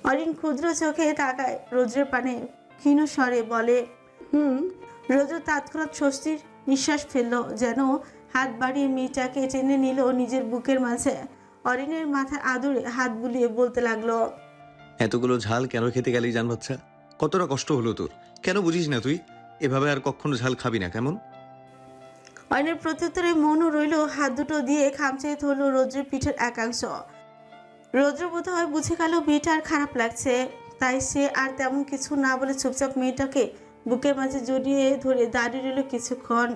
অরিন ক্ষুদ্র চোখে তাকায় রৌদ্রের পানে, ক্ষীণ স্বরে বলে, রৌদ্র তৎক্ষণাৎ স্বস্তির নিঃশ্বাস ফেলল, যেন হাত বাড়িয়ে মেয়েটাকে টেনে নিল নিজের বুকের মাঝে। অরিনের মাথার আদুরে হাত বুলিয়ে বলতে লাগলো, এতগুলো ঝাল কেন খেতে গেলি জান বাচ্চা? কতটা কষ্ট হলো তোর, কেন বুঝিস না তুই? এভাবে আর কখনো ঝাল খাবি না, কেমন? অরিনের প্রত্যুত্তরে মনও রইল, হাত দুটো দিয়ে খামচে ধরল রৌদ্রের পিঠের একাংশ। রৌদ্র বোধ হয় বুঝে গেল মেয়েটার খারাপ লাগছে, তাই সে আর তেমন কিছু না বলে চুপচাপ মেয়েটাকে বুকের মাঝে জড়িয়ে ধরে দাঁড়িয়ে রইল কিছুক্ষণ।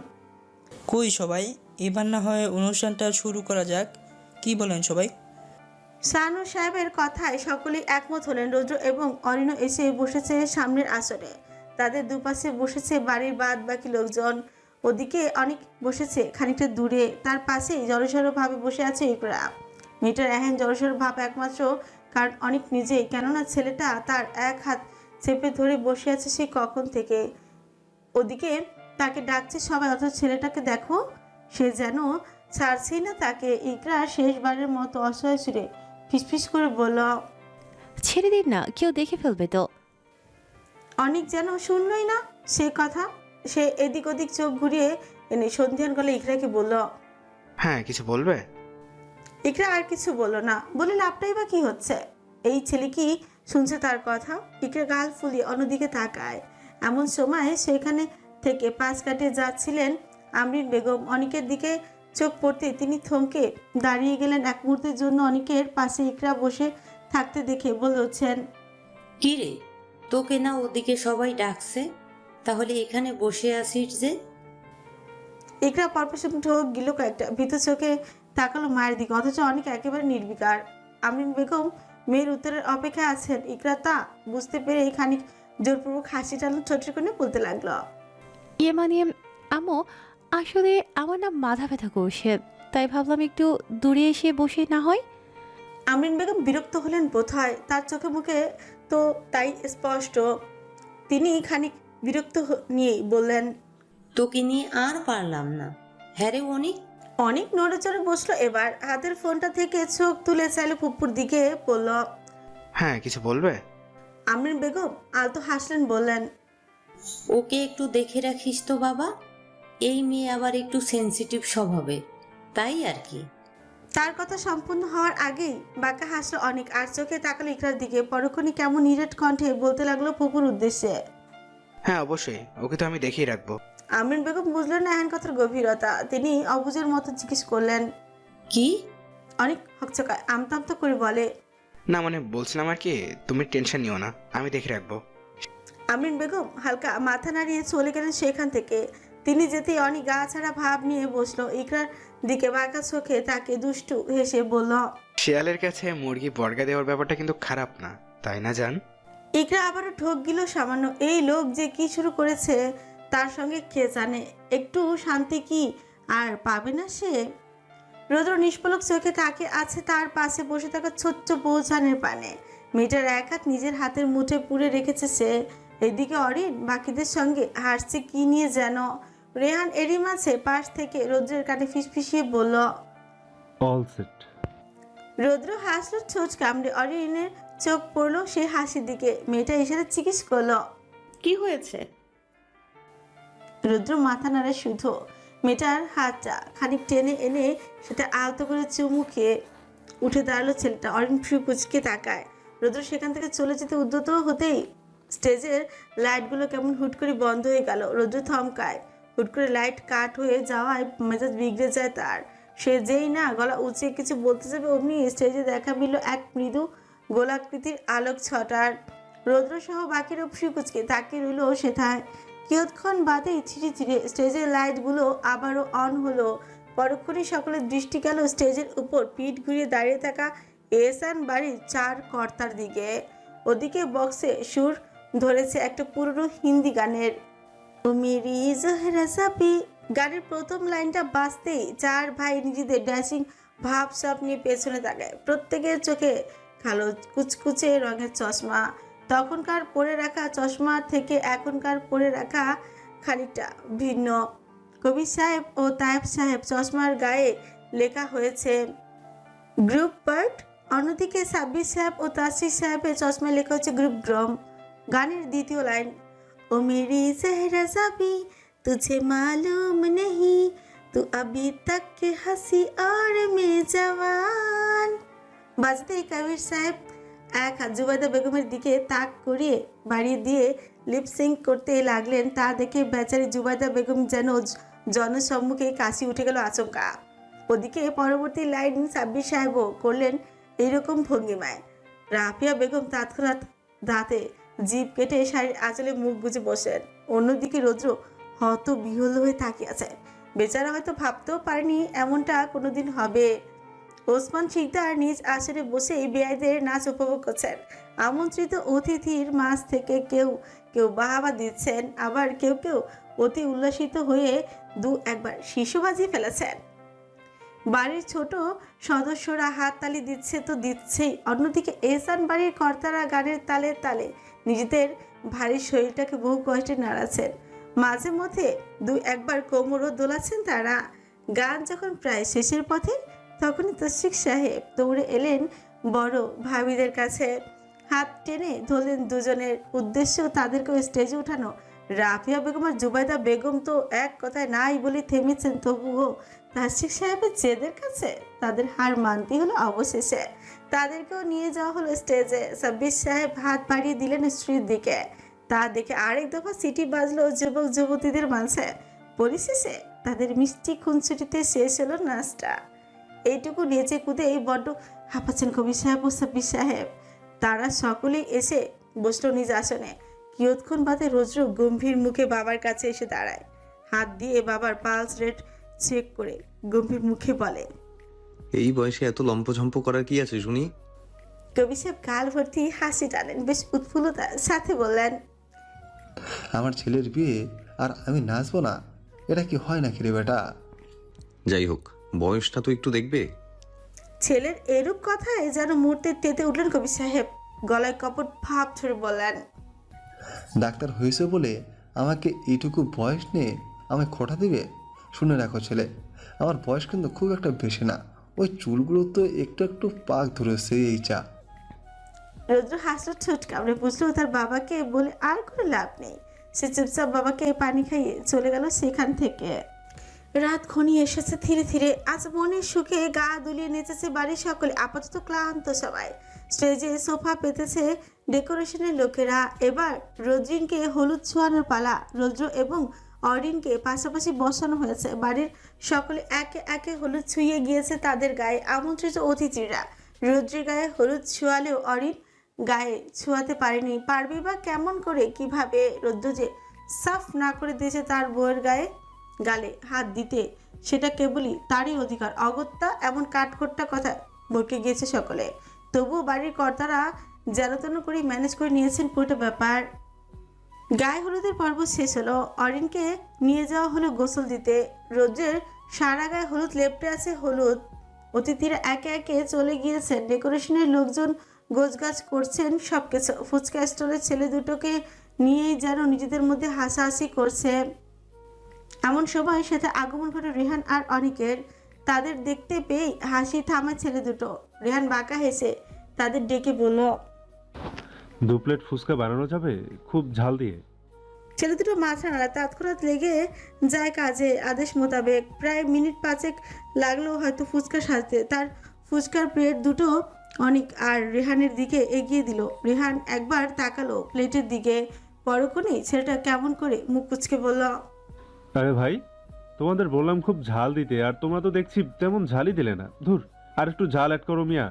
কই সবাই, এবার না হয় অনুষ্ঠানটা শুরু করা যাক, কি বলেন সবাই? শাহানূর সাহেবের কথায় সকলেই একমত হলেন। রৌদ্র এবং অরিনও এসে বসেছে সামনের আসরে। তাদের দুপাশে বসেছে বাড়ির বাদ বাকি লোকজন। ওদিকে অনেক বসেছে খানিকটা দূরে, তার পাশেই জড়সড়ভাবে বসে আছে ইকরা। মেয়েটার এহেন জড়সড় ভাব একমাত্র কারণ অনেক নিজেই, কেননা ছেলেটা তার এক হাত চেপে ধরে বসে আছে সে কখন থেকে। ওদিকে তাকে ডাকছে সবাই, অথচ ছেলেটাকে দেখো, সে যেন ছাড়ছেই না তাকে। ইকরা শেষবারের মতো অসহায় সুরে ফিসফিস করে বলল, ছেড়ে দিন না, কেউ দেখে ফেলবে তো। অনেক যেন শুনলই না সে কথা। সে এদিক ওদিক চোখ ঘুরিয়ে এনে সন্ধিয়ান গলে ইকরাকে বলল, হ্যাঁ, কিছু বলবে? ইকরা আর কিছু বলল না। বলে লাভটাই বা কি হচ্ছে? এই ছেলে কি শুনছে তার কথা? ইকরা গাল ফুলিয়ে অন্যদিকে তাকায়। এমন সময় সেখানে থেকে পাশ কাটিয়ে যাচ্ছিলেন আমরিন বেগম। অনেকের দিকে চোখ পড়তে তিনি থমকে দাঁড়িয়ে গেলেন এক মুহূর্তের জন্য। অনেকের পাশে ইকরা বসে থাকতে দেখে বলছেন, কি রে, তোকে না ওদিকে সবাই ডাকছে, তাহলে এখানে বসে আছিস যে? ইকরা পরপর ঢোক গিল কয়েকটা, ভীত চোখে তাকালো মায়ের দিকে, অথচ অনেক একেবারে নির্বিকার। আমরিন বেগম মেয়ের উত্তরের অপেক্ষায় আছেন। ইকরা তা বুঝতে পেরে খানিক জোরপূর্বক হাসি টানো ছোট করে বলতে লাগলো, মানে আম্মু, আসলে আমার না মাথা ব্যথা করছে, তাই ভাবলাম একটু দূরে এসে বসে না হয়। আমরিন বেগম বিরক্ত হলেন বোধহয়, তার চোখে মুখে তো তাই স্পষ্ট। তিনি খানিক বিরক্ত নিয়েই বললেন, তোকে নিয়ে আর পারলাম না। হ্যাঁ রে অনেক। অনেক নড়ে চড়ে বসলো এবার। হাতের ফোনটা থেকে চোখ তুলে চাইলো ফুপুর দিকে, বলল, হ্যাঁ, কিছু বলবে? আমরিন বেগম আলতো হাসলেন, বললেন, ওকে একটু দেখে রাখিস তো বাবা, এই মেয়ে আবার একটু সেনসিটিভ স্বভাবের, তাই আর কি। তার কথা সম্পূর্ণ হওয়ার আগেই বাঁকা হাসলো অনেক, আর চোখে তাকালো ইকরার দিকে। পরক্ষণই কেমন নিরেট কণ্ঠে বলতে লাগলো ফুপুর উদ্দেশ্যে, হ্যাঁ, অবশ্যই, ওকে তো আমি দেখেই রাখবো। আমরিন বেগম বুঝলেন না এহেন কথার গভীরতা। তিনি অবুঝের মতো জিজ্ঞেস করলেন, কি? অনেক হকচকায় আমতা আমতা করে বলে, না মানে বলছিলাম আর কি, তুমি টেনশন নিও না, আমি দেখে রাখবো। আমরিন বেগম হালকা মাথা নাড়িয়ে চলে গেলেন সেখান থেকে। তিনি যেতেই অনেক গা ছাড়া ভাব নিয়ে বসলো। ইকরার দিকে বাঁকা চোখে তাকে দুষ্টু হেসে বলল, শিয়ালের কাছে মুরগি বর্গা দেওয়ার ব্যাপারটা কিন্তু খারাপ না, তাই না জান? ইকরা আবারও ঠক গিল সামান্য। এই লোক যে কি শুরু করেছে তার সঙ্গে কে জানে। একটু শান্তি কি আর পাবে না সে? রৌদ্র নিষ্পলক চোখে তাকে আছে তার পাশে বসে থাকা ছোট্ট বৌঝানের পানে। মেয়েটার এক হাত নিজের হাতের মুঠে পুড়ে রেখেছে সে। এদিকে অরিন বাকিদের সঙ্গে হাসছে কি নিয়ে যেন। রেহান এরই মাঝে পাশ থেকে রৌদ্রের কানে ফিসফিসিয়ে বলল, অল সেট। রৌদ্র হাসলো ছোট কামড়ে। অরিনের চোখ পড়লো সে হাসির দিকে। মেয়েটা ইশারা জিজ্ঞেস করলো, কি হয়েছে? রুদ্র মাথা নাড়ে শুধু। মেয়েটার হাতটা খানিক টেনে এনে সেটা আলতো করে চুমু খেয়ে উঠে দাঁড়ালো ছেলেটা। অরিন ফ্রি কুচকে তাকায়। রুদ্র সেখান থেকে চলে যেতে উদ্যত হতেই স্টেজের লাইটগুলো কেমন হুট করে বন্ধ হয়ে গেল। রুদ্র থমকায়। হুট করে লাইট কাট হয়ে যাওয়ায় মেজাজ বিগড়ে যায় তার। সে যেই না গলা উঁচিয়ে কিছু বলতে যাবে, অমনি স্টেজে দেখা মিলল এক মৃদু গোলাকৃতির আলোক ছটার। রৌদ্র সহ বাকিরা ফ্রি কুচকে তাকিয়ে রইল সেথায়। কিয়ৎক্ষণ বাদেই ছিঁড়ে ছিঁড়ে স্টেজের লাইটগুলো আবারও অন হলো। পরক্ষণে সকলের দৃষ্টি গেল স্টেজের উপর পিঠ ঘুরিয়ে দাঁড়িয়ে থাকা এহসান বাড়ির চার কর্তার দিকে। ওদিকে বক্সে সুর ধরেছে একটা পুরনো হিন্দি গানের। ও মেরি জহরা সাপি। গানের প্রথম লাইনটা বাজতেই চার ভাই নিজেদের ড্যাশিং ভাব সাপ নিয়ে পেছনে তাকায়। প্রত্যেকের চোখে কালো কুচকুচে রঙের চশমা। তখনকার পরে রাখা চশমা থেকে এখনকার পরে রাখা খানিকটা ভিন্ন। কবির সাহেব ও তায়েব সাহেব চশমার গায়ে লেখা হয়েছে গ্রুপ পার্ট অন্যদিকে সাব্বির সাহেব ও তাসির সাহেবের চশমায় লেখা হচ্ছে গ্রুপ গ্রম। গানের দ্বিতীয় লাইন, ও মেরি জহরা জাবি তুঝে মালুম নেহি তু আবি তক কে হাসি আর মে জওয়ান। বাজতেই কবির সাহেব এক হাত জুবাইদা বেগমের দিকে তাক করিয়ে বাড়িয়ে দিয়ে লিপসিং করতে লাগলেন। তা দেখে বেচারি জুবাইদা বেগম যেন জনসম্মুখে কাশি উঠে গেল আচমকা। ওদিকে পরবর্তী লাইন সাব্বির সাহেবও করলেন এইরকম ভঙ্গিমায়। রাফিয়া বেগম তৎক্ষণাৎ দাঁতে জিভ কেটে শাড়ির আঁচলে মুখ গুজে বসেন। অন্যদিকে রৌদ্র হত বিহল হয়ে তাকিয়ে আছে। বেচারা হয়তো ভাবতেও পারেনি এমনটা কোনোদিন হবে। ওসমান শিকদার নিজ আসরে বসে বেয়াইদের নাচ উপভোগ করছেন। আমন্ত্রিত অতিথির মাঝ থেকে কেউ কেউ বাহাবা দিচ্ছেন, আবার কেউ কেউ অতি উল্লাসিত হয়ে দু একবার শিশু বাজিয়ে ফেলেছেন। বাড়ির ছোট সদস্যরা হাততালি দিচ্ছে তো দিচ্ছেই। অন্যদিকে এহসান বাড়ির কর্তারা গানের তালে তালে নিজেদের ভারী শরীরটাকে বহু কষ্টে নাড়াচ্ছেন। মাঝে মধ্যে দু একবার কোমরও দোলাচ্ছেন তারা। গান যখন প্রায় শেষের পথে তখনই তশরিক সাহেব দৌড়ে এলেন বড় ভাবিদের কাছে। হাত টেনে ধরলেন দুজনের উদ্দেশ্য তাদেরকেও স্টেজে উঠানো। রাফিয়া বেগম আর জুবাইদা বেগম তো এক কথায় নাই বলে থেমেছেন, তবুও তশরিক সাহেবের জেদের কাছে তাদের হার মানতে হলো অবশেষে। তাদেরকেও নিয়ে যাওয়া হলো স্টেজে। সাব্বির সাহেব হাত বাড়িয়ে দিলেন স্ত্রীর দিকে। তা দেখে আরেক দফা সিটি বাজলো যুবক যুবতীদের মাঝে। পরিশেষে তাদের মিষ্টি খুনসুটিতে শেষ হলো নাচটা। এইটুকু নেচে কুদে বড্ড হাঁপাচ্ছেন কবির সাহেব ও সাব্বির সাহেব। তারা সকলেই এসে বসলো নিজ আসনে। কিয়ৎক্ষণ বাদে রৌদ্র গম্ভীর মুখে বাবার কাছে এসে দাঁড়ায়। হাত দিয়ে বাবার পালস রেট চেক করে গম্ভীর মুখে বলে, এই বয়সে এত লম্পঝম্প করার কি আছে শুনি? কবির সাহেব গাল ভর্তি হাসি টানেন, বেশ উৎফুল্লতার সাথে বললেন, আমার ছেলের বিয়ে আর আমি নাচবো না, এটা কি হয় নাকি রে বেটা? যাই হোক, বয়সটা তো একটু দেখবে। ছেলের এরূপ কথায় যেন মুহূর্তে তেতে উঠলেন কবির সাহেব। গলায় কপট ভাব ধরে বললেন, ডাক্তার হয়েছে বলে আমাকে এইটুকু বয়স নিয়ে আমায় খোটা দিবে? শুনে রাখো ছেলে, আমার বয়স কিন্তু খুব একটা বেশি না, ওই চুলগুলো তো একটু একটু পাক ধরেছে এই চা। রৌদ্র হাসলো ঠোঁট কামড়ে, বুঝলো তার বাবাকে বলে আর কোনো লাভ নেই। সে চুপচাপ বাবাকে পানি খাইয়ে চলে গেল সেখান থেকে। রাত ঘনিয়ে এসেছে ধীরে ধীরে। আজ মনের সুখে গা দুলিয়ে নেচেছে বাড়ির সকলে। আপাতত ক্লান্ত সবাই। স্টেজে সোফা পেতেছে ডেকোরেশনের লোকেরা। এবার রোদ্রিনকে হলুদ ছোঁয়ানোর পালা। রৌদ্র এবং অরিনকে পাশাপাশি বসানো হয়েছে। বাড়ির সকলে একে একে হলুদ ছুঁয়ে গিয়েছে তাদের গায়ে। আমন্ত্রিত অতিথিরা রৌদ্রের গায়ে হলুদ ছোঁয়ালেও অরিন গায়ে ছোঁয়াতে পারেনি। পারবে বা কেমন করে, কিভাবে? রৌদ্র যে সাফ না করে দিয়েছে তার বউয়ের গালে হাত দিতে, সেটা কেবলই তারই অধিকার। অগত্যা এমন কাঠখোট্টা কথা বকে গিয়েছে সকলে। তবুও বাড়ির কর্তারা যেন তেন করে ম্যানেজ করে নিয়েছেন পুরোটা ব্যাপার। গায়ে হলুদের পর্ব শেষ হলো। অরিনকে নিয়ে যাওয়া হলো গোসল দিতে। রৌদ্রের সারা গায়ে হলুদ লেপটে আছে হলুদ। অতিথিরা একে একে চলে গিয়েছেন। ডেকোরেশনের লোকজন গোছগাছ করছেন সবকিছু। ফুচকা স্টলের ছেলে দুটোকে নিয়েই যেন নিজেদের মধ্যে হাসাহাসি করছে। এমন সময় সাথে আগমন ঘটে রেহান আর অনিকের। তাদের দেখতে পেয়েই হাসি থামায় ছেলে দুটো। রেহান বাঁকা হেসে তাদের ডেকে বলল, 2 প্লেট ফুচকা বানানো যাবে, খুব ঝাল দিয়ে। ছেলে দুটো মাথা নাড়া, তৎক্ষণাৎ লেগে যায় কাজে। আদেশ মোতাবেক প্রায় মিনিট 5 লাগলো হয়তো ফুচকা সাজতে। তার ফুচকার প্লেট দুটো অনিক আর রেহানের দিকে এগিয়ে দিল। রেহান একবার তাকালো প্লেটের দিকে, পরক্ষণেই ছেলেটা কেমন করে মুখ কুচকে বলল, আরে ভাই, তোমাদের বললাম খুব ঝাল দিতে, আর তোমরা তো দেখছি তেমন ঝালই দিলে না। ধুর, আর একটু ঝাল অ্যাড করো মিয়া।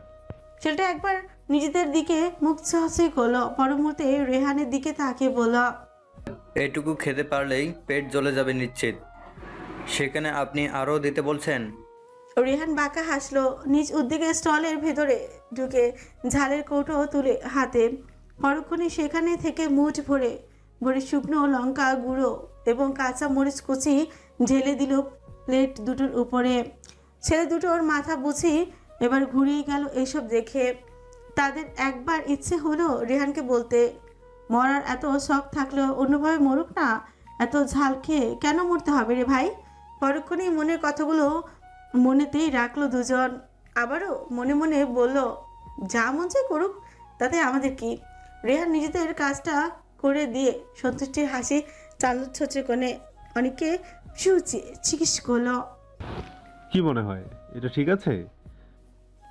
ছেলেটা একবার নিজেদের দিকে মুখ চাহাচাই করলো, পর মুহূর্তে রেহানের দিকে তাকিয়ে বলল, এটুকু খেতে পারলেই পেট জ্বলে যাবে নিশ্চিত, সেখানে আপনি আরও দিতে বলছেন? রেহান বাঁকা হাসলো। নিজ উদ্যোগে স্টলের ভেতরে ঢুকে ঝালের কৌটো তুলে হাতে, পরক্ষণে সেখানে থেকে মুঠ ভরে ভরে শুকনো লঙ্কা গুঁড়ো এবং কাঁচা মরিচ কুচি ঢেলে দিল প্লেট দুটোর উপরে। ছেলে দুটোর মাথা বুঝি এবার ঘুরিয়ে গেল এসব দেখে। তাদের একবার ইচ্ছে হলো রেহানকে বলতে, মরার এত শখ থাকলেও অন্যভাবে মরুক না, এত ঝাল খেয়ে কেন মরতে হবে রে ভাই? পরক্ষণেই মনের কথাগুলো মনেতেই রাখলো দুজন। আবারও মনে মনে বলল, যা মন চায় করুক, তাতে আমাদের কি। রেহান নিজেদের কাজটা করে দিয়ে সন্তুষ্টির হাসি চালু ছোটে কোণে অনেককে চুচিয়ে চিকিৎস করলো। কি মনে হয় এটা ঠিক আছে?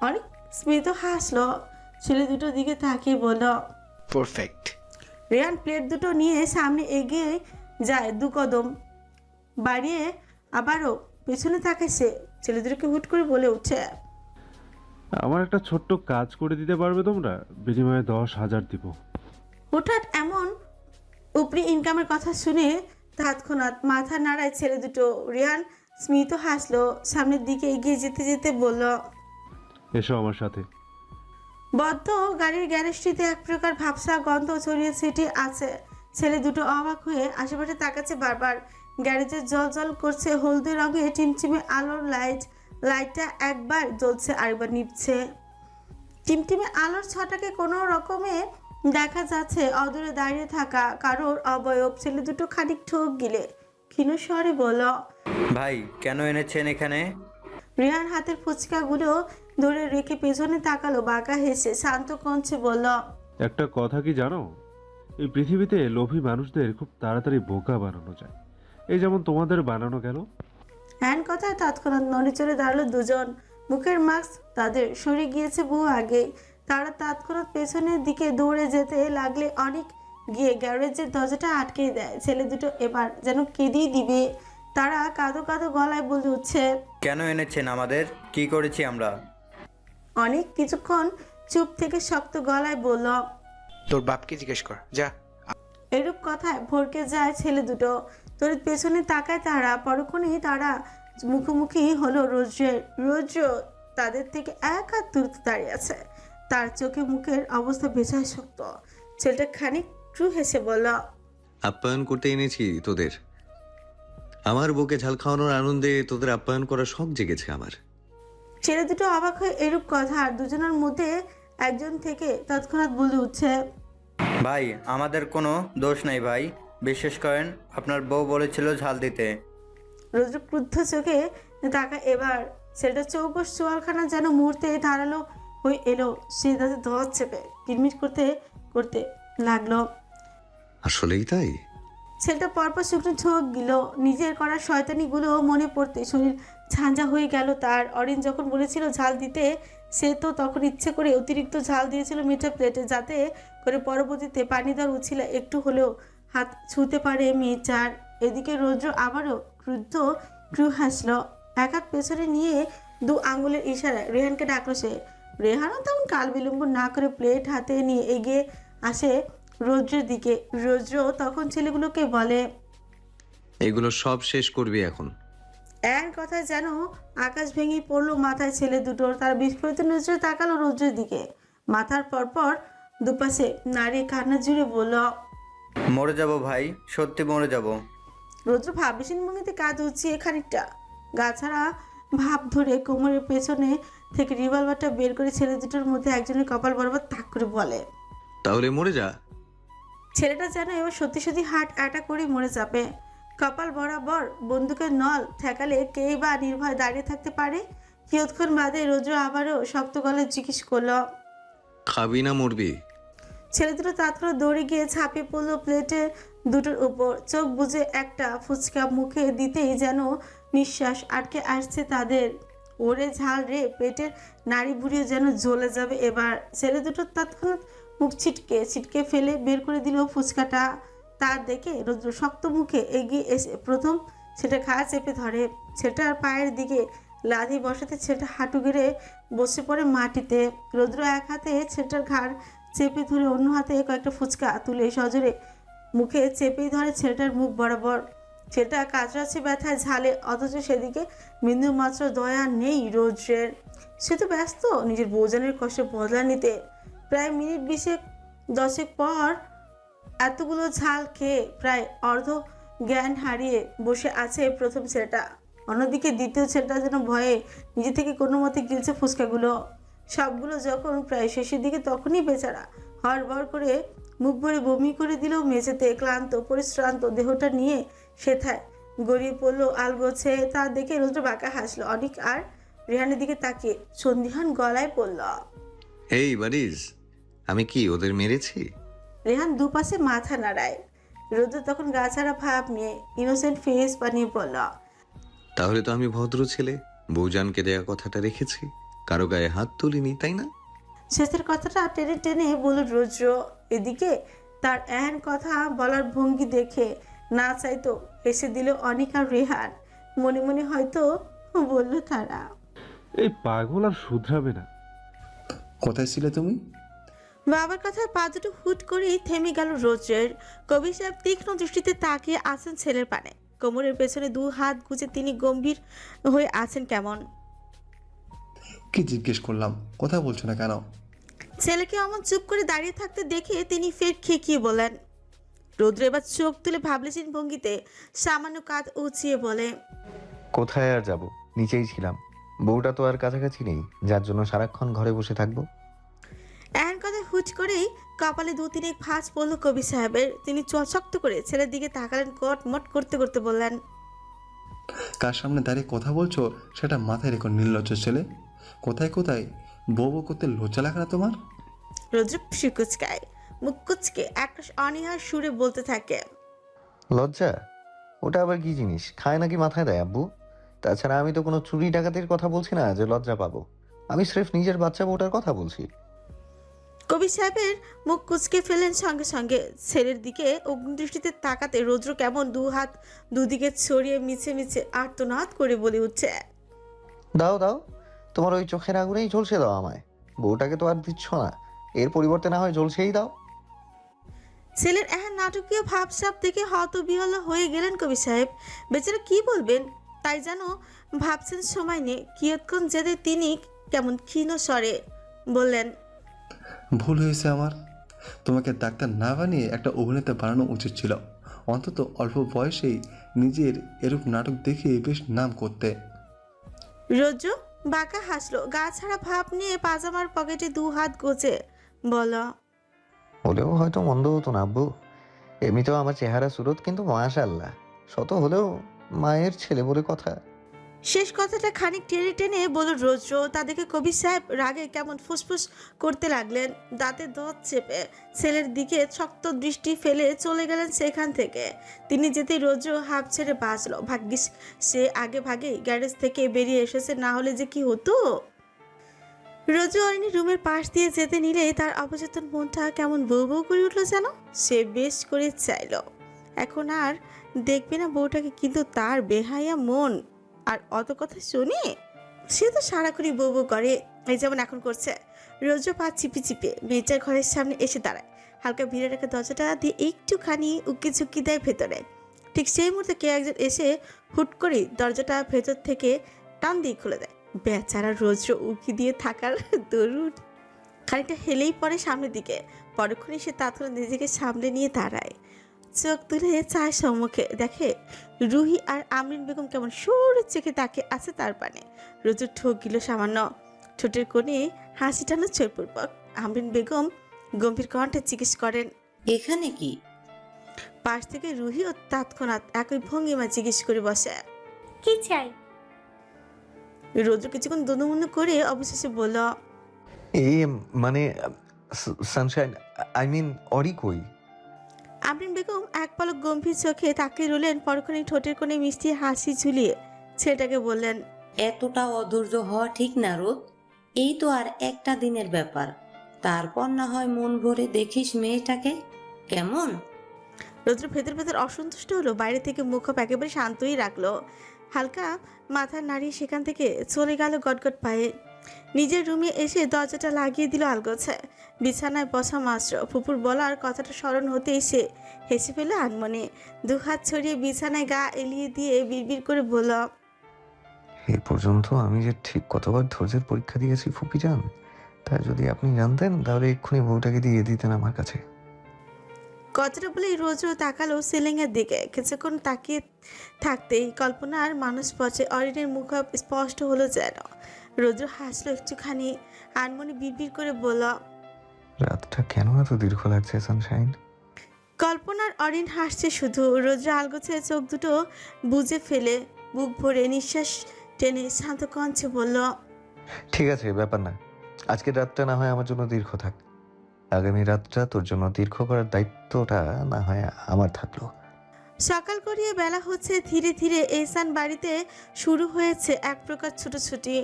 অনেক স্মিত হাসলো, ছেলে দুটোর দিকে তাকিয়ে বলল। পারফেক্ট। রেহান প্লেট দুটো নিয়ে সামনে এগিয়ে যায়, 2 কদম বাড়িয়ে আবারও পেছনে তাকে সে। ছেলে দুটোকে হুট করে বলে উঠছে, আমার একটা ছোট্ট কাজ করে দিতে পারবে তোমরা? বিনিময়ে 10,000 দিব। হঠাৎ এমন উপরি ইনকামের কথা শুনে তৎক্ষণাৎ মাথা নাড়ায় ছেলে দুটো। রেহান স্মিত হাসলো, সামনের দিকে এগিয়ে যেতে যেতে বলল। এসো আমার সাথে। বদ্ধ গাড়ির গ্যারেজটিতে এক প্রকার ভাবসা গন্ধ ছড়িয়ে ছিটিয়ে আছে। ছেলে দুটো অবাক হয়ে আশেপাশে তাকাচ্ছে বারবার। গ্যারেজে জল জল করছে হলদে রঙের টিমটিমে আলোর লাইট। লাইটটা একবার জ্বলছে আরেকবার নিভছে। টিমটিমে আলোর ছটাকে কোনো রকমে দেখা যাচ্ছে অদূরে দাঁড়িয়ে থাকা কারোর অবয়ব। ছেলে দুটো খানিক ঠোক গিলে ক্ষীণ স্বরে বলল, ভাই কেন এনেছেন এখানে? রেহান হাতের ফুচকাগুলো ধরে রেখে পেছনে তাকালো, বাঁকা হেসে শান্ত কণ্ঠে বলল, একটা কথা কি জানো, এই পৃথিবীতে লোভী মানুষদের খুব তাড়াতাড়ি বোকা বানানো যায়। এই যেমন তোমাদের বানানো গেল। হ্যান কথায় তৎক্ষণাৎ নড়ে চড়ে দাঁড়ালো দুজন। মুখের মাস্ক তাদের সরে গিয়েছে বহু আগে। তারা তৎক্ষণাৎ পেছনের দিকে দৌড়ে যেতে লাগলে অনেক গিয়ে গ্যারেজের দরজাটা আটকে দেয়। ছেলে দুটো এবার যেন কেঁদেই দিবে। তারা কাঁদো কাঁদো গলায় বলে উঠছে, কেন এনেছেন আমাদের? কি করেছি আমরা? অনেক কিছুক্ষণ চুপ থেকে শক্ত গলায় বলল, তোর বাপকে জিজ্ঞেস কর যা। এরূপ কথায় ভরকে যায় ছেলে দুটো। তড়িৎ পেছনে তাকায় তারা। পরক্ষণেই তারা মুখোমুখি হলো রোজের। রোজ তাদের থেকে এক হাত দূরত্বে দাঁড়িয়ে আছে। তার চোখে মুখের অবস্থা বেজায় শক্ত। ছেলেটা খানিক ট্রু হেসে বলল, আপ্যায়ন করতে এনেছি তোদের। আমার বুকে ঝাল খাওয়ানোর আনন্দে তোদের আপ্যায়ন করার শখ জেগেছে আমার। ছেলে দুটো অবাক হয়ে এরূপ কথা। আর দুজনের মধ্যে একজন থেকে তৎক্ষণাৎ বলে উঠছে, ভাই আমাদের কোনো দোষ নেই ভাই, বিশ্বাস করেন আপনার বউ বলেছিল ঝাল দিতে। রোদ্র ক্রুদ্ধ চোখে তাকা এবার। ছেলেটা চৌকস চোয়ালখানা যেন মুহূর্তে ধারালো হয়ে এলো। সে তাতে ধর চেপে কিরমির করতে করতে লাগলো। আসলেই তাই? ছেলেটা পরপর শুকনো ছোক গিল। নিজের করা শয়তানিগুলো মনে পড়তে শরীর ঝাঁঝা হয়ে গেল তার। অরিন যখন বলেছিল ঝাল দিতে, সে তো তখন ইচ্ছে করে অতিরিক্ত ঝাল দিয়েছিল মিঠা প্লেটে, যাতে করে পরবর্তীতে পানি দেওয়ার উছিলা একটু হলেও হাত ছুঁতে পারে মেয়েটার। এদিকে রৌদ্র আবারও ক্রুদ্ধ ক্রু হাসল। এক হাত পেছনে নিয়ে 2 আঙ্গুলের ইশারায় রেহানকে ডাকলো সে। রেহানও তেমন কাল বিলম্ব না করে প্লেট হাতে নিয়ে এগিয়ে আসে রৌদ্রের দিকে। রৌদ্র তখন ছেলেগুলোকে বলে, এগুলো সব শেষ করবি এখন। এর কথায় যেন আকাশ ভেঙে পড়লো মাথায় ছেলে দুটোর। তার বিস্ফোরিত নজরে তাকালো রৌদ্রের দিকে। মাথার পরপর দুপাশে নারী কান্না জুড়ে বলল, মরে যাব ভাই, সত্যি মরে যাব। রৌদ্র ভাববিহীন ভঙ্গিতে কাঁধ উঁচিয়ে খানিকটা গাছাড়া ভাব ধরে কোমরের পেছনে থেকে রিভলভারটা বের করে ছেলে দুটোর মধ্যে একজনের কপাল বরাবর তাক করে বলে, তাহলে মরে যা। ছেলেটা যেন এবার সত্যি সত্যি হার্ট অ্যাটাক করে মরে যাবে। কপাল বরাবর বন্দুকের নল ঠেকালে কেই বা নির্ভয় দাঁড়িয়ে থাকতে পারে? কিয়ৎক্ষণ বাদে রৌদ্র আবারও শক্ত গলায় জিজ্ঞেস করল, খাবি না মরবি? ছেলে দুটো তাৎক্ষণিক দৌড়ে গিয়ে ঝাঁপিয়ে পড়লো প্লেটে দুটোর উপর। চোখ বুজে একটা ফুচকা মুখে দিতেই যেন নিঃশ্বাস আটকে আসছে তাদের। ওরে ঝাল রে, পেটের নাড়ি বুড়িয়ে যেন জ্বলে যাবে এবার। ছেলে দুটো তৎক্ষণাৎ মুখ ছিটকে ফেলে বের করে দিল ফুচকাটা। তা দেখে রৌদ্র শক্ত মুখে এগিয়ে এসে প্রথম সেটা ঘাড় চেপে ধরে। ছেলেটার পায়ের দিকে লাথি বসাতে ছেলেটা হাঁটু গেড়ে বসে পড়ে মাটিতে। রৌদ্র এক হাতে ছেলেটার ঘাড় চেপে ধরে অন্য হাতে কয়েকটা ফুচকা তুলে সজোরে মুখে চেপেই ধরে ছেলেটার মুখ বরাবর। ছেলেটা কাতরাচ্ছে ব্যথায় ঝালে, অথচ সেদিকে বিন্দু মাত্র দয়া নেই রৌদ্রের। সে তো ব্যস্ত নিজের বৌজানের কষ্টে বদলা নিতে। প্রায় মিনিট 10 পর এতগুলো ঝাল খেয়ে প্রায় অর্ধ জ্ঞান হারিয়ে বসে আছে প্রথম ছেলেটা। অন্যদিকে দ্বিতীয় ছেলেটা যেন ভয়ে নিজে থেকে কোনো মতে গিলছে ফুচকাগুলো। সবগুলো যখন প্রায় শেষের দিকে তখনই বেচারা হড়বড় করে মুখ ভরে বমি করে দিল মেঝেতে। ক্লান্ত পরিশ্রান্ত দেহটা নিয়ে সেথায় গড়িয়ে পড়লো আলগোছে। তা দেখে রৌদ্র বাঁকা হাসলো। অনেক আর রেহানের দিকে তাকিয়ে সন্দিহান গলায় পড়ল, এই বারিজ, আমি কি ওদের মেরেছি? রেহান দুপাশে মাথা নাড়ায়। রৌদ্র তখন গাছাড়া ভাব নিয়ে ইনোসেন্ট ফেস বানিয়ে বলল, তাহলে তো আমি ভদ্র ছেলে, বউজানকে দেয়া কথাটা রেখেছি, কারো গায়ে হাত তুলিনি, তাই না? শেষের কথাটা টেনে টেনে বলল রৌদ্র। এদিকে তার এহেন কথা বলার ভঙ্গি দেখে না চাইতো হেসে দিল অনিক আর রেহান। মনে মনে হয়তো বলল তারা। এই পাগল আর শুধরাবে না। কোথায় ছিলে তুমি? বাবার কথায় পা দুটো হুট করেই থেমে গেল রৌদ্রের। কবির সাহেব তীক্ষ্ণ দৃষ্টিতে তাকিয়ে আছেন ছেলের পানে। কোমরের পেছনে 2 হাত গুজে তিনি গম্ভীর হয়ে আছেন কেমন। কি জিজ্ঞেস করলাম, কথা বলছো না কেন? ছেলেকে অমন চুপ করে দাঁড়িয়ে থাকতে দেখে তিনি ফের খেকিয়ে বলেন। রৌদ্র এবার চোখ তুলে ভাবলেছেন ভঙ্গিতে সামান্য কাঁধ উঁচিয়ে বলে, কোথায় আর যাব, নিচেই ছিলাম। বউটা তো আর কাছাকাছি নেই, যার জন্য সারাক্ষণ ঘরে বসে থাকবো। এহেন কথা হুট করেই কপালে 2-3 ভাঁজ পড়ল কবি সাহেবের। তিনি চশক্ত করে ছেলের দিকে তাকালেন, কটমট করতে করতে বললেন, কার সামনে দাঁড়িয়ে কথা বলছো সেটা মাথায় রেখো নির্লজ্জ ছেলে। কোথায় কোথায় বউ বউ করতে লজ্জা লাগে না তোমার? রৌদ্র ফিকুচকায়, মুখ কুচকে একটা অনীহার সুরে বলতে থাকে, লজ্জা? ওটা আবার কি জিনিস, খায় নাকি মাথায় দেয় আব্বু? তাছাড়া আমি তো কোনো চুরি ডাকাতির কথা বলছি না যে লজ্জা পাবো। আমি স্রেফ নিজের বাচ্চা বউটার কথা বলছি। কবি সাহেবের মুখ কুচকে ফেলেন সঙ্গে সঙ্গে। ছেলের দিকে অগ্নিদৃষ্টিতে তাকাতে রৌদ্র কেমন 2 হাত দুদিকে ছড়িয়ে মিছে মিছে আর্তনাদ করে বলে উঠছে, দাও দাও, তোমার ওই চোখের আগুনেই ঝলসে দাও আমায়। বউটাকে তো আর দিচ্ছ না, এর পরিবর্তে না হয় ঝলসেই দাও। ছেলের এহেন নাটকীয় ভাবসাব দেখে হতবিহ্বল হয়ে গেলেন কবি সাহেব। বেচারা কি বলবেন তাই যেন ভাবছেন সময় নিয়ে। কিয়ৎক্ষণ যেতে তিনি কেমন ক্ষীণ স্বরে বললেন, ভুল হয়েছে আমার। তোমাকে ডাক্তার না বানিয়ে একটা অভিনেতা বানানো উচিত ছিল। অন্তত অল্প বয়সেই নিজের এরূপ নাটক দেখিয়ে বেশ নাম করতে। রৌদ্র বাঁকা হাসলো, গা ছাড়া ভাব নিয়ে পাজামার পকেটে 2 হাত গোছে বল, হলেও হয়তো মন্দ হতো না আব্বু। এমনিতেও আমার চেহারা সুরত কিন্তু মাশাআল্লাহ, শত হলেও মায়ের ছেলে বলে কথা। শেষ কথাটা খানিক টেনে টেনে বলল রৌদ্র। তা দেখে কবি সাহেব রাগে কেমন ফুসফুস করতে লাগলেন, দাঁতে দাঁত চেপে ছেলের দিকে শক্ত দৃষ্টি ফেলে চলে গেলেন সেখান থেকে। তিনি যেতে রৌদ্র হাঁপ ছেড়ে বাঁচল। ভাগ্যিস সে আগে ভাগেই গ্যারেজ থেকে বেরিয়ে এসেছে, না হলে যে কি হতো। রৌদ্র অরিনী রুমের পাশ দিয়ে যেতে নিলে তার অবচেতন মনটা কেমন বউ বউ করে উঠলো যেন। সে বেশ করে চাইল এখন আর দেখবে না বউটাকে, কিন্তু তার বেহায়া মন আর অত কথা শুনে সে তো সারাক্ষণই বউ বউ করে, এই যেমন এখন করছে। রৌদ্র পা চিপি চিপে মেয়েটার ঘরের সামনে এসে দাঁড়ায়। হালকা ভিড়ে রাখা দরজাটা দিয়ে একটুখানি উকি ঝুঁকি দেয় ভেতরে। ঠিক সেই মুহূর্তে কে একজন এসে হুট করে দরজাটা ভেতর থেকে টান দিয়ে খুলে দেয়। বেচারা রৌদ্র উকি দিয়ে থাকার দরুন খানিকটা হেলেই পড়ে সামনের দিকে। পরক্ষণে সে তৎক্ষণাৎ নিজেকে সামলে নিয়ে দাঁড়ায়। চোখ তুলে চায় সম্মুখে, দেখে রুহি আর আমরিন বেগম কেমন সরু চোখে তাকে আছে তার পানে। রৌদ্র ঠোক গিল সামান্য, ঠোঁটের কোণে হাসি টানো চোরপূর্বক। আমরিন বেগম গম্ভীর কণ্ঠে জিজ্ঞেস করেন, এখানে কি? পাশ থেকে রুহিও তৎক্ষণাৎ একই ভঙ্গিমা জিজ্ঞেস করে বসে। কি চাই? রৌদ্র কিছুক্ষণ দনুমনু করে অবশেষে বলল, এই মানে সানশাইন, আই মিন অরি কই? আমরিন বেগম এক পলক গম্ভীর চোখে তাকিয়ে রইলেন, পরক্ষণে ঠোঁটের কোণে মিষ্টি হাসি ঝুলিয়ে ছেলেটাকে বললেন, এতটা অধৈর্য হওয়া ঠিক না রোদ। এই তো আর একটা দিনের ব্যাপার, তারপর না হয় মন ভরে দেখিস মেয়েটাকে কেমন। রৌদ্র ভেতর ভেতর অসন্তুষ্ট হলো, বাইরে থেকে মুখ একেবারে শান্তই রাখলো। হালকা মাথা নাড়িয়ে সেখান থেকে চলে গেল গটগট পায়ে। নিজের রুমে এসে দরজাটা লাগিয়ে দিল আলগোছে। বিছানায় বসা মাত্র ফুপুর বলার কথাটা স্মরণ হতেই সে হেসে ফেলে আনমনে। 2 হাত ছড়িয়ে বিছানায় গা এলিয়ে দিয়ে বিড়বিড় করে বলল, এই পর্যন্ত আমি যে ঠিক কতবার ধৈর্যের পরীক্ষা দিয়েছি ফুপিজান, তা যদি আপনি জানতেন তাহলে এক্ষুনি বউটাকে দিয়ে দিতেন আমার কাছে। কথাটা বলেই রোজ তাকালো সিলিংয়ের দিকে। কিছুক্ষণ তাকিয়ে থাকতেই কল্পনার মানুষ পচে অরিনের মুখ স্পষ্ট হলো যেন। রৌদ্র হাসলো একটুখানি, আনমনে বিড়বিড় করে বলল, রাতটা কেন এত দীর্ঘ লাগছে সানশাইন? কল্পনার অরিন হাসছে শুধু। রৌদ্র আলগোছে চোখ দুটো বুজে ফেলে বুক ভরে নিঃশ্বাস টেনে শান্ত কণ্ঠে বলল, ঠিক আছে, ব্যাপার না, আজকের রাতটা না হয় আমার জন্য দীর্ঘ থাক, আগামী রাতটা তোর জন্য দীর্ঘ করার দায়িত্বটা না হয় আমার থাকলো। সকাল গড়িয়ে বেলা হচ্ছে ধীরে ধীরে। এহসান বাড়িতে শুরু হয়েছে এক প্রকার ছুটোছুটি।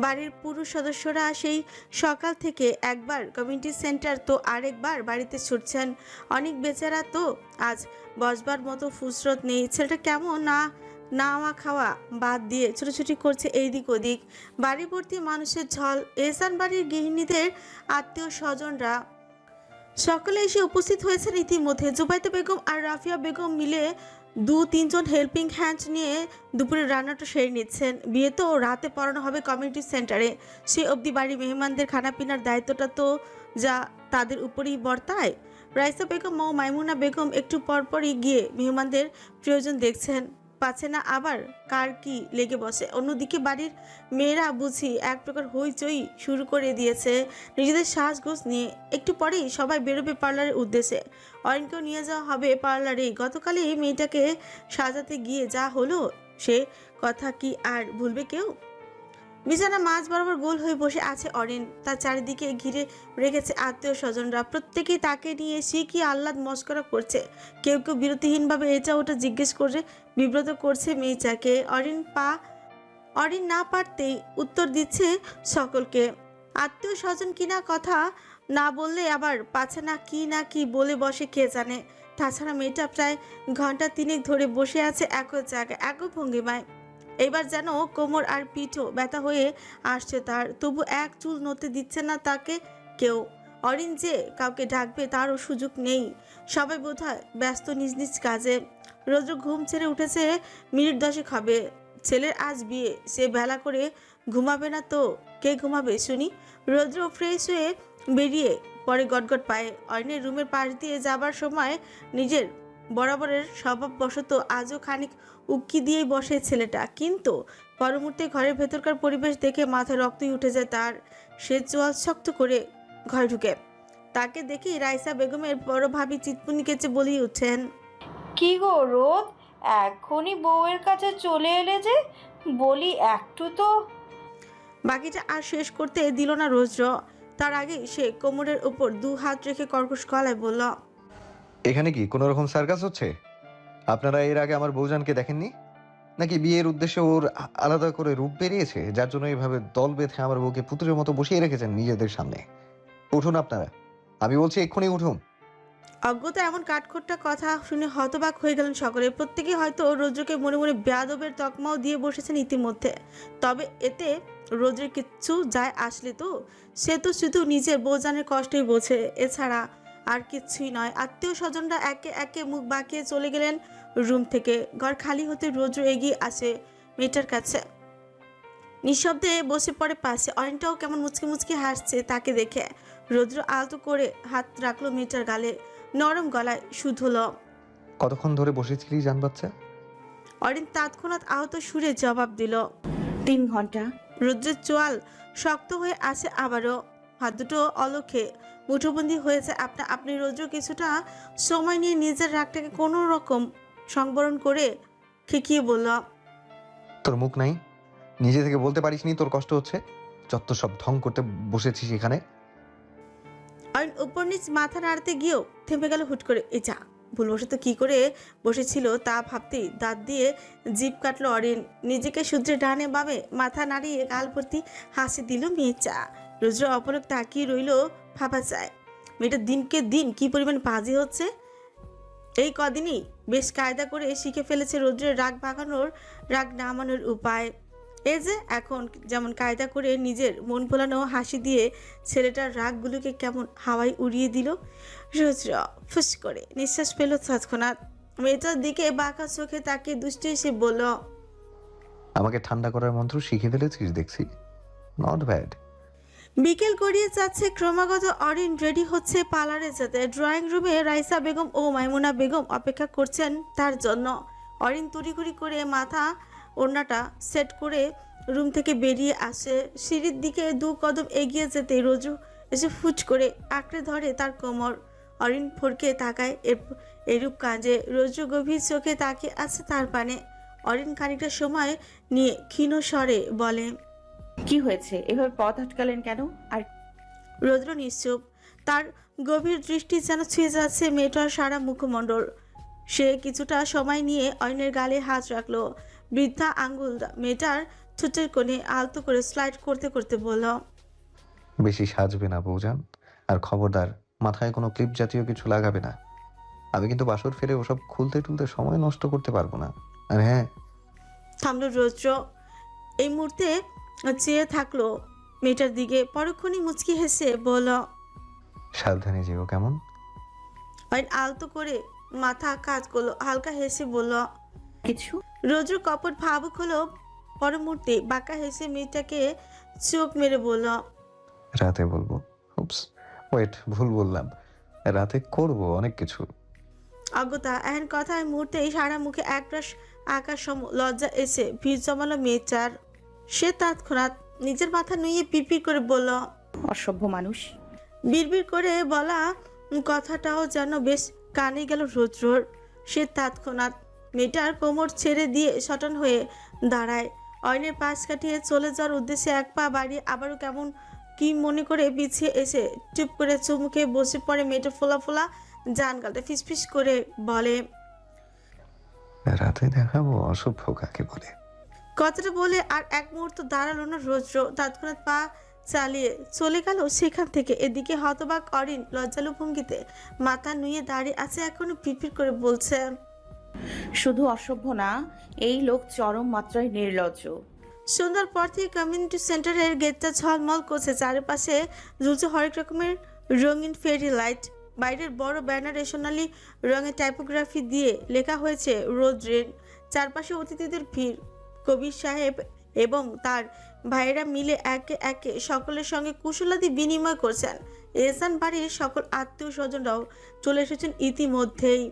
বাড়ির পুরুষ সদস্যরা সেই সকাল থেকে একবার কমিউনিটি সেন্টার তো আরেকবার বাড়িতে ছুটছেন। অনেক বেচারা তো আজ বসবার মতো ফুসরত নেই। ছেলেটা কেমন নাওয়া খাওয়া বাদ দিয়ে ছুটোছুটি করছে এইদিক ওদিক। বাড়ি ভর্তি মানুষের ঝল। এহসান বাড়ির গৃহিণীদের আত্মীয় স্বজনরা সকলে এসে উপস্থিত হয়েছেন ইতিমধ্যে। জুবাইদা বেগম আর রাফিয়া বেগম মিলে 2-3 জন হেল্পিং হ্যান্ড নিয়ে দুপুরের রান্নাটা সেরে নিচ্ছেন। বিয়ে তো রাতে পড়ানো হবে কমিউনিটি সেন্টারে, সে অবধি বাড়ির মেহমানদের খানাপিনার দায়িত্বটা তো যা তাদের উপরেই বর্তায়। রাইসা বেগম ও মাইমুনা বেগম একটু পরপরই গিয়ে মেহমানদের প্রয়োজন দেখছেন, পাচ্ছে না আবার কার কি লেগে বসে। অন্যদিকে বাড়ির মেয়েরা বুঝি এক প্রকার হইচই শুরু করে দিয়েছে নিজেদের সাজগোজ নিয়ে। একটু পরেই সবাই বেরোবে পার্লারের উদ্দেশ্যে। অরিনকেও নিয়ে যাওয়া হবে পার্লারেই। গতকালই মেয়েটাকে সাজাতে গিয়ে যা হলো সে কথা কি আর ভুলবে কেউ? বিছানা মাঝ বরাবর গোল হয়ে বসে আছে অরিন। তার চারিদিকে ঘিরে রেখেছে আত্মীয় স্বজনরা। প্রত্যেকেই তাকে নিয়ে সে কি আহ্লাদ মস্করা করছে। কেউ কেউ বিরতিহীনভাবে এটা ওটা জিজ্ঞেস করে বিব্রত করছে মেয়েটাকে। অরিন না পারতেই উত্তর দিচ্ছে সকলকে। আত্মীয় স্বজন কিনা কথা না বললে আবার পাছে না কি বলে বসে কে জানে। তাছাড়া মেয়েটা প্রায় ঘন্টা 3 ধরে বসে আছে একই জায়গায় একই ভঙ্গিমায়। এবার যেন কোমর আর পিঠও ব্যথা হয়ে আসছে তার। তবু এক চুল নড়তে দিচ্ছে না তাকে কেউ। অরিন যে কাউকে ডাকবে তারও সুযোগ নেই। সবাই বোধহয় ব্যস্ত নিজ নিজ কাজে। রৌদ্র ঘুম ছেড়ে উঠেছে মিনিট 10 হবে। ছেলের আজ বিয়ে, সে বেলা করে ঘুমাবে না তো কে ঘুমাবে শুনি? রৌদ্র ফ্রেশ হয়ে বেরিয়ে পরে গটগট পায়ে অরিনের রুমের পাশ দিয়ে যাবার সময় নিজের বরাবরের স্বভাববশত আজও খানিক উক্কি দিয়েই বসে ছেলেটা। কিন্তু পরমুহূর্তে ঘরের ভেতরকার পরিবেশ দেখে মাথায় রক্তই উঠে যায় তার। সে চোয়াল শক্ত করে ঘরে ঢুকে। তাকে দেখে রাইসা বেগমের বড় ভাবি চিৎপুনি কেচে বলেই উঠছেন, কি গো রোদ, এখনই বউয়ের কাছে চলে এলে যে? বলি একটু তো। বাকিটা আর শেষ করতে দিল না রৌদ্র। তার আগে সে কোমরের উপর 2 হাত রেখে কর্কশ গলায় বলল, এখানে কি কোনো রকম সার্কাস হচ্ছে? আপনারা এর আগে আমার বউজানকে দেখেননি নাকি? বিয়ের উদ্দেশ্যে ওর আলাদা করে রূপ বেরিয়েছে, যার জন্য এইভাবে দল বেঁধে আমার বউকে পুতুলের মতো বসিয়ে রেখেছেন নিজেদের সামনে। উঠুন আপনারা, আমি বলছি এক্ষুনি উঠুন। অজ্ঞতা এমন কাঠখোট্টা কথা শুনে হতবাক হয়ে গেলেন সকলে। প্রত্যেকে হয়তো রৌদ্রকে মনে মনে বেয়াদবের তকমাও দিয়ে বসেছেন ইতিমধ্যে। তবে এতে রৌদ্রের কিচ্ছু যায় আসলে তো? সে তো শুধু নিজের বউজানের কষ্টই বোঝে, এছাড়া আর কিচ্ছুই নয়। আত্মীয় স্বজনরা একে একে মুখ বাঁকিয়ে চলে গেলেন রুম থেকে। ঘর খালি হতে রৌদ্র এগিয়ে আসে মেয়েটার কাছে, নিঃশব্দে বসে পড়ে পাশে। অরিনটাও কেমন মুচকি মুচকি হাসছে তাকে দেখে। রৌদ্র আলতো করে হাত রাখলো মেয়েটার গালে, নরম গলায় শুধল, কতক্ষণ ধরে বসেছিলি জান বাচ্চা? অরিন তৎক্ষণাৎ আহত সুরে জবাব দিল, 3 ঘন্টা। রৌদ্রের চোয়াল শক্ত হয়ে আসে আবারও। হাত দুটো অলক্ষে মুঠোবন্দি হয়েছে আপনি। রৌদ্র কিছুটা সময় নিয়ে নিজের রাগটাকে কোনো রকম সংবরণ করে খেকিয়ে বলল, তোর মুখ নাই? নিজে থেকে বলতে পারিসনি তোর কষ্ট হচ্ছে? যত সব ঢং করতে বসেছিস এখানে। অরিন উপর নিচ মাথা নাড়তে গিয়েও থেমে গেল হুট করে। যা ভুলবশত কি করে বসেছিল তা ভাবতেই দাঁত দিয়ে জিভ কাটলো অরিন। নিজেকে সূত্রে ডানে বামে মাথা নাড়িয়ে গাল ভর্তি হাসি দিল মেয়েটা। রৌদ্র অপলক তাকিয়ে রইল ভাবা যায়। মেয়েটা দিনকে দিন কি পরিমাণ বাজি হচ্ছে। এই কদিনই বেশ কায়দা করে শিখে ফেলেছে রৌদ্রের রাগ ভাগানোর, রাগ নামানোর উপায়। এই যে এখন যেমন কায়দা করে নিজের মন ভোলানো হাসি দিয়ে ছেলেটার রাগগুলোকে কেমন হাওয়ায় উড়িয়ে দিল। রৌদ্র ফুস করে নিঃশ্বাস পেল তৎক্ষণাৎ। মেয়েটার দিকে বাঁকা চোখে তাকিয়ে দুষ্টু এসে বলল, আমাকে ঠান্ডা করার মন্ত্র শিখে ফেলেছিস দেখছি, নট ব্যাড। বিকেল গড়িয়ে যাচ্ছে ক্রমাগত। অরিন রেডি হচ্ছে পার্লারে যেতে। ড্রয়িং রুমে রাইসা বেগম ও মাইমুনা বেগম অপেক্ষা করছেন তার জন্য। অরিন তড়িঘড়ি করে মাথা ওড়নাটা সেট করে রুম থেকে বেরিয়ে আসে। সিঁড়ির দিকে 2 কদম এগিয়ে যেতে রৌদ্র এসে ফুট করে আঁকড়ে ধরে তার কোমর। অরিন ফরকে তাকায় এরূপ কাজে। রৌদ্র গভীর চোখে তাকিয়ে আছে তার পানে। অরিন খানিকটা সময় নিয়ে ক্ষীণ স্বরে বলে, কি হয়েছে? এভাবে পথ আটকালেন কেন? আর রৌদ্র নিশ্চুপ, তার গভীর দৃষ্টি যেন ছুঁয়ে যাচ্ছে মেয়েটার সারা মুখমণ্ডল। সে কিছুটা সময় নিয়ে অয়নের গালে হাত রাখলো। বৃদ্ধা আঙ্গুল মেয়েটার ঠোঁটের কোণে আলতো করে স্লাইড করতে করতে বলল, বেশি সাজবে না বউজান, আর খবরদার মাথায় কোনো ক্লিপ জাতীয় কিছু লাগাবে না। আমি কিন্তু বাসর ফিরে ওসব খুলতে টুলতে সময় নষ্ট করতে পারবো না। আর হ্যাঁ, থামলো রৌদ্র। এই মুহূর্তে চেয়ে থাকলো মেয়েটার দিকে, পরক্ষণই মুচকি হেসে বলল, সাবধানে যেও কেমন। অয়ন আলতো করে মাথা কাজ করলো, হালকা হেসে বলল কিছু। রৌদ্র কপট ভাবুক হলো। পর মুহূর্তে বাঁকা হেসে মেয়েটাকে চোখ মেরে বলল, রাতে বলবো। উপস, ওয়েট, ভুল বললাম। রাতে করব অনেক কিছু। অজ্ঞতা এহেন কথায় মুহূর্তেই সারা মুখে একরাশ আকাশ সম লজ্জা এসে ভিড় জমালো মেয়েটার। সে তৎক্ষণাৎ নিজের মাথা নুয়ে পিড়পিড় করে বলল, অসভ্য মানুষ। বিড়বিড় করে বলা কথাটাও যেন বেশ কানে গেল রৌদ্রর। সে তৎক্ষণাৎ মেয়েটার কোমর ছেড়ে দিয়ে সটন হয়ে দাঁড়ায়। অয়নের পাশ কাটিয়ে চলে যাওয়ার উদ্দেশ্যে এক পা বাড়িয়ে আবারও কেমন কি মনে করে পিছিয়ে এসে চুপ করে চুমুকে বসে পড়ে মেয়েটা। ফোলা ফোলা জান গালটা ফিসফিস করে বলে, রাতে দেখাবো অসভ্য কাকে বলে। কথাটা বলে আর এক মুহূর্ত দাঁড়ালো না রৌদ্র। তৎক্ষণাৎ পা চালিয়ে চলে গেল সেখান থেকে। এদিকে হতবাক অরিন লজ্জালু ভঙ্গিতে মাথা নুয়ে দাঁড়িয়ে আছে, এখনো পিড়পিড় করে বলছে, শুধু অসভ্য না, এই লোক চরম মাত্রায় নির্লজ্জ। সন্ধ্যার পর থেকে কমিউনিটি সেন্টারের গেটটা ঝলমল করছে। চারিপাশে ঝুলছে হরেক রকমের রঙিন ফেরি লাইট। বাইরের বড় ব্যানারে সোনালি রঙের টাইপোগ্রাফি দিয়ে লেখা হয়েছে রোদ্রের। চারপাশে অতিথিদের ভিড়। কবির সাহেব এবং তার ভাইয়েরা মিলে একে একে সকলের সঙ্গে কুশলাদি বিনিময় করছেন। এহসান বাড়ির সকল আত্মীয় স্বজনরাও চলে এসেছেন ইতিমধ্যেই।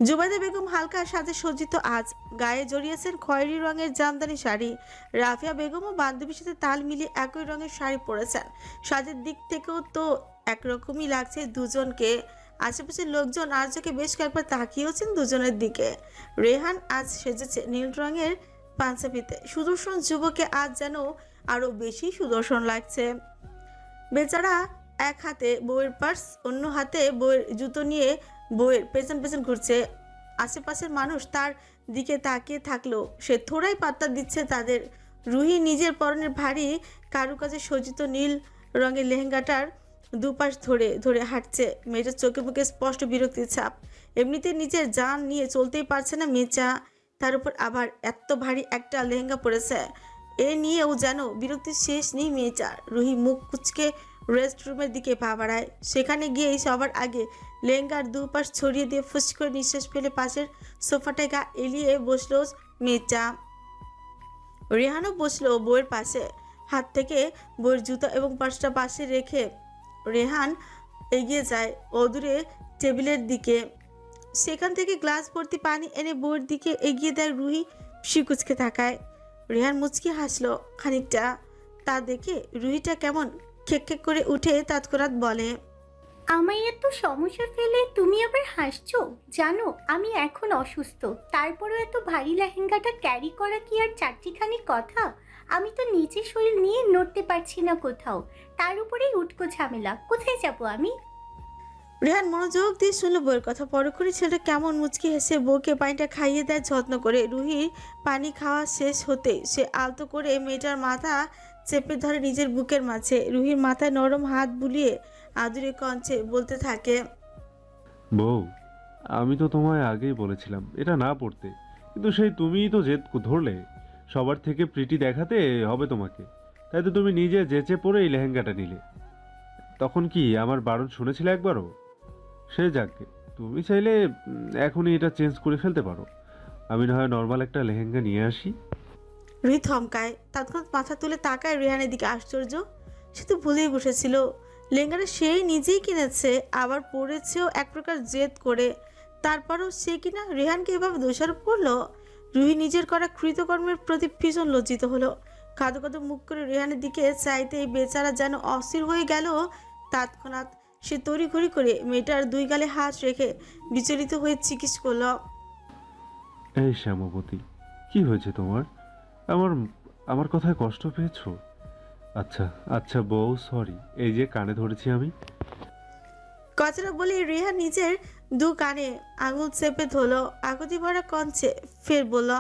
জুবাইদা বেগম হালকা সাজে সজ্জিত আজ, গায়ে জড়িয়েছেন খয়েরি রঙের জামদানি শাড়ি। রাফিয়া বেগমও বান্ধবীর সাথে তাল মিলিয়ে একই রঙের শাড়ি পরেছেন। সাজের দিক থেকেও তো একরকমই লাগছে দুজনকে। আশেপাশের লোকজন আর চোখে বেশ কয়েকবার তাকিয়েছেন দুজনের দিকে। রেহান আজ সেজেছে নীল রঙের পাঞ্জাবিতে। সুদর্শন যুবকে আজ যেন আরো বেশি সুদর্শন লাগছে। বেচারা এক হাতে বউয়ের পার্স, অন্য হাতে বউয়ের জুতো নিয়ে বউয়ের পেছন পেছন ঘুরছে। আশেপাশের মানুষ তার দিকে তাকিয়ে থাকলেও সে থোড়াই পাত্তা দিচ্ছে তাদের। রুহি নিজের পরনের ভারী কারুকাজে সজ্জিত নীল রঙের লেহেঙ্গাটার দুপাশ ধরে ধরে হাঁটছে। মেয়েটার চোখে মুখে স্পষ্ট বিরক্তির ছাপ। এমনিতে নিজের জান নিয়ে চলতেই পারছে না মেয়েটা, তার উপর আবার এত ভারী একটা লেহেঙ্গা পরেছে। এ নিয়েও যেন বিরক্তির শেষ নেই মেয়েটার। রুহি মুখ কুচকে রেস্ট রুমের দিকে পা বাড়ায়। সেখানে গিয়েই সবার আগে লেহেঙ্গার দুপাশ ছড়িয়ে দিয়ে ফুস করে নিঃশ্বাস ফেলে পাশের সোফাটায় গা এলিয়ে বসলো মেয়েটা। রেহানও বসলো বউয়ের পাশে। হাত থেকে বউয়ের জুতা এবং পার্সটা পাশে রেখে রেহান এগিয়ে যায় অদূরে টেবিলের দিকে। সেখান থেকে গ্লাস ভর্তি পানি এনে বউয়ের দিকে এগিয়ে দেয় রুহি। শিকুচকে তাকায়। রেহান মুচকি হাসলো খানিকটা। তা দেখে রুহিটা কেমন খেক খেক করে উঠে তৎক্ষণাৎ বলে, আমায় এত সমস্যা ফেলে তুমি আবার হাসছো? জানো আমি এখন অসুস্থ, তারপরও এত ভারী লেহেঙ্গাটা ক্যারি করা কি আর চারটিখানি কথা? আমি তো নিজের শরীর নিয়ে নড়তে পারছি না কোথাও, তার উপরেই উটকো ঝামেলা। কোথায় যাবো আমি? রেহান মনোযোগ দিয়ে শুনলো বউয়ের কথা। পরক্ষণই ছেলেটা কেমন মুচকি হেসে বউকে পানিটা খাইয়ে দেয় যত্ন করে। রুহির পানি খাওয়া শেষ হতেই সে আলতো করে মেয়েটার মাথা চেপে ধরে নিজের বুকের মাঝে। রুহির মাথায় নরম হাত বুলিয়ে আদুরে কঞ্চে বলতে থাকে, বউ, আমি তো তোমায় আগেই বলেছিলাম এটা না পড়তে, কিন্তু সেই তুমিই তো জেদ ধরলে। সবার থেকে প্রিটি দেখাতে হবে তোমাকে, তাই তো তুমি নিজে জেচে পরে এই লেহেঙ্গাটা নিলে। তখন কি আমার বারণ শুনেছিলে একবারও? সে যাক, তুমি চাইলে এখনই এটা চেঞ্জ করে ফেলতে পারো। আমি না হয় নর্মাল একটা লেহেঙ্গা নিয়ে আসি। রুহি থমকায়। তৎক্ষণাৎ মাথা তুলে তাকায় রেহানের দিকে। আশ্চর্য, সে তো ভুলেই বসেছিল লেহেঙ্গাটা সেই নিজেই কিনেছে, আবার পরেছেও এক প্রকার জেদ করে। তারপরও সে কিনা রেহানকে এভাবে দোষারোপ করলো। রুহি নিজের করা কৃতকর্মের প্রতি ভীষণ লজ্জিত হলো। কাঁদো কাঁদো মুখ করে রেহানের দিকে চাইতেই বেচারা যেন অস্থির হয়ে গেল। তৎক্ষণাৎ সে তড়িঘড়ি করে মেয়েটার দুই গালে হাত রেখে বিচলিত হয়ে জিজ্ঞেস করলো, এই শ্যামবতী, কি হয়েছে তোমার? আমার আমার কথায় কষ্ট পেয়েছো? আচ্ছা আচ্ছা বউ, সরি, এই যে কানে ধরেছি আমি। কথাটা বলে রেহান নিজের দু কানে আঙুল চেপে ধরলো আকুতি ভরা কঞ্চে, ফের বলল,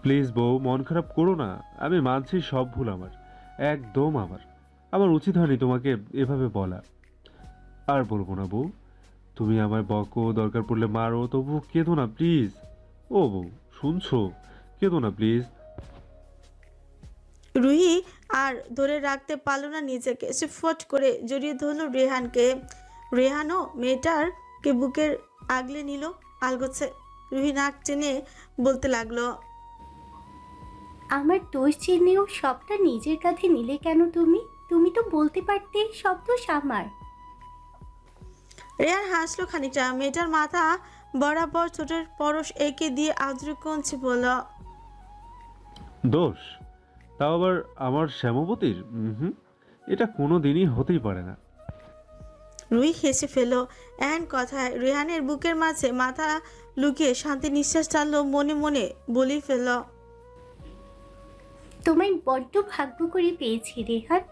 প্লিজ বউ, মন খারাপ করো না। আমি মানছি সব ভুল আমার, একদম আমার উচিত হয়নি তোমাকে এভাবে বলা। আর বলবো না বউ, তুমি আমায় বকো, দরকার পড়লে মারো, তবু কেঁদো না প্লিজ। ও বউ, শুনছো? কেঁদো না প্লিজ। রুহি আর ধরে রাখতে পারল না নিজেকে, সে ফট করে জড়িয়ে ধরল রেহানকে। রেহানও মেয়েটারকে বুকের আগলে নিল আলগোছে। রুহি নাক টেনে বলতে লাগলো, আমার দোষ জেনেও সবটা নিজের কাঁধে নিলে কেন তুমি? তুমি তো বলতে পারতে সব দোষ আমার। রেহান হাসলো খানিকটা, মেয়েটার মাথা বরাবর ছোটের পরশ এঁকে দিয়ে আদ্র কঞ্চে বলল, দোষ? তাও আবার আমার শ্যামবতীর? হুম, এটা কোনো দিনই হতেই পারে না। রুহি হেসে ফেল এন কথায়। রেহানের বুকের মাঝে মাথা লুকিয়ে শান্তি নিঃশ্বাস টানলো, মনে মনে বলেই ফেলল, তোমায় বড্ড ভাগ্য করে পেয়েছি রেহান।